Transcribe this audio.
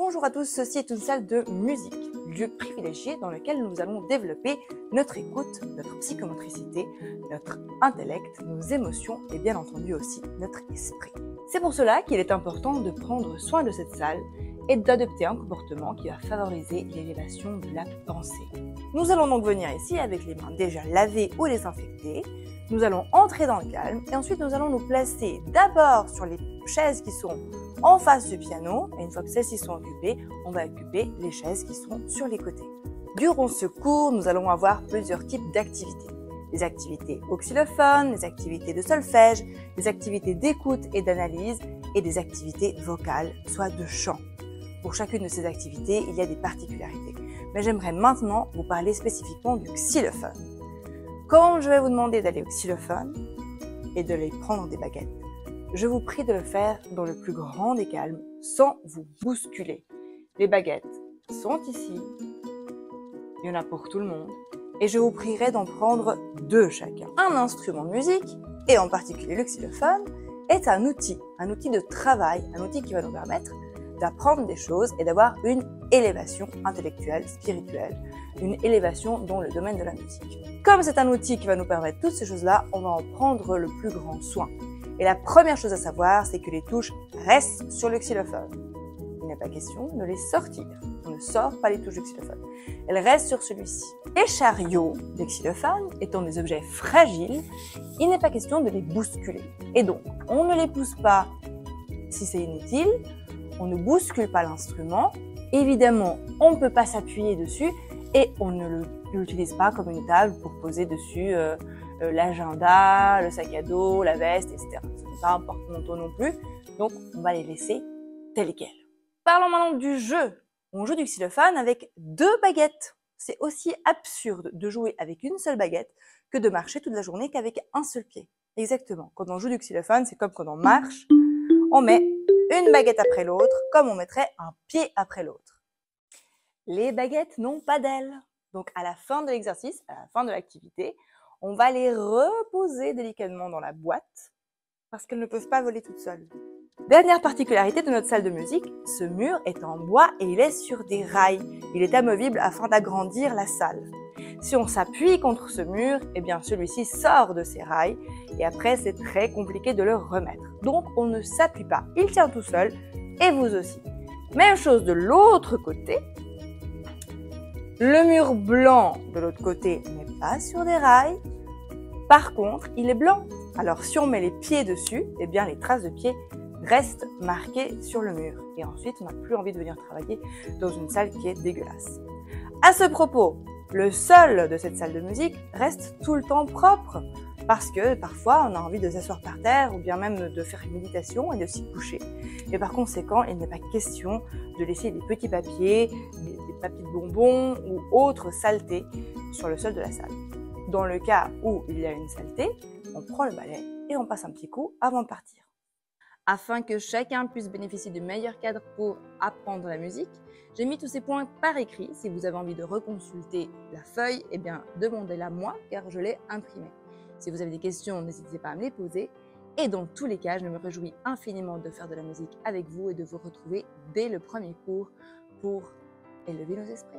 Bonjour à tous, ceci est une salle de musique, lieu privilégié dans lequel nous allons développer notre écoute, notre psychomotricité, notre intellect, nos émotions et bien entendu aussi notre esprit. C'est pour cela qu'il est important de prendre soin de cette salle et d'adopter un comportement qui va favoriser l'élévation de la pensée. Nous allons donc venir ici avec les mains déjà lavées ou désinfectées. Nous allons entrer dans le calme et ensuite nous allons nous placer d'abord sur les chaises qui sont en face du piano, et une fois que celles-ci sont occupées, on va occuper les chaises qui sont sur les côtés. Durant ce cours, nous allons avoir plusieurs types d'activités. Des activités au xylophone, des activités de solfège, des activités d'écoute et d'analyse, et des activités vocales, soit de chant. Pour chacune de ces activités, il y a des particularités. Mais j'aimerais maintenant vous parler spécifiquement du xylophone. Quand je vais vous demander d'aller au xylophone et de les prendre des baguettes, je vous prie de le faire dans le plus grand des calmes, sans vous bousculer. Les baguettes sont ici, il y en a pour tout le monde, et je vous prierai d'en prendre 2 chacun. Un instrument de musique, et en particulier le xylophone, est un outil de travail, un outil qui va nous permettre d'apprendre des choses et d'avoir une élévation intellectuelle, spirituelle, une élévation dans le domaine de la musique. Comme c'est un outil qui va nous permettre toutes ces choses-là, on va en prendre le plus grand soin. Et la première chose à savoir, c'est que les touches restent sur le xylophone. Il n'est pas question de les sortir. On ne sort pas les touches du xylophone. Elles restent sur celui-ci. Les chariots des xylophones étant des objets fragiles, il n'est pas question de les bousculer. Et donc, on ne les pousse pas si c'est inutile, on ne bouscule pas l'instrument. Évidemment, on ne peut pas s'appuyer dessus et on ne l'utilise pas comme une table pour poser dessus l'agenda, le sac à dos, la veste, etc. Ce n'est pas un porte-manteau non plus, donc on va les laisser tels quels. Parlons maintenant du jeu. On joue du xylophone avec 2 baguettes. C'est aussi absurde de jouer avec une seule baguette que de marcher toute la journée qu'avec un seul pied. Exactement. Quand on joue du xylophone, c'est comme quand on marche, on met une baguette après l'autre, comme on mettrait un pied après l'autre. Les baguettes n'ont pas d'ailes. Donc à la fin de l'exercice, à la fin de l'activité, on va les reposer délicatement dans la boîte parce qu'elles ne peuvent pas voler toutes seules. Dernière particularité de notre salle de musique, ce mur est en bois et il est sur des rails. Il est amovible afin d'agrandir la salle. Si on s'appuie contre ce mur, eh bien celui-ci sort de ses rails et après c'est très compliqué de le remettre. Donc on ne s'appuie pas, il tient tout seul et vous aussi. Même chose de l'autre côté. Le mur blanc de l'autre côté n'est pas sur des rails. Par contre, il est blanc. Alors si on met les pieds dessus, eh bien les traces de pieds restent marquées sur le mur. Et ensuite, on n'a plus envie de venir travailler dans une salle qui est dégueulasse. À ce propos, le sol de cette salle de musique reste tout le temps propre. Parce que parfois, on a envie de s'asseoir par terre ou bien même de faire une méditation et de s'y coucher. Et par conséquent, il n'est pas question de laisser des petits papiers, des papiers de bonbons ou autres saletés sur le sol de la salle. Dans le cas où il y a une saleté, on prend le balai et on passe un petit coup avant de partir. Afin que chacun puisse bénéficier du meilleur cadre pour apprendre la musique, j'ai mis tous ces points par écrit. Si vous avez envie de reconsulter la feuille, eh bien demandez-la moi car je l'ai imprimée. Si vous avez des questions, n'hésitez pas à me les poser. Et dans tous les cas, je me réjouis infiniment de faire de la musique avec vous et de vous retrouver dès le premier cours pour élever nos esprits.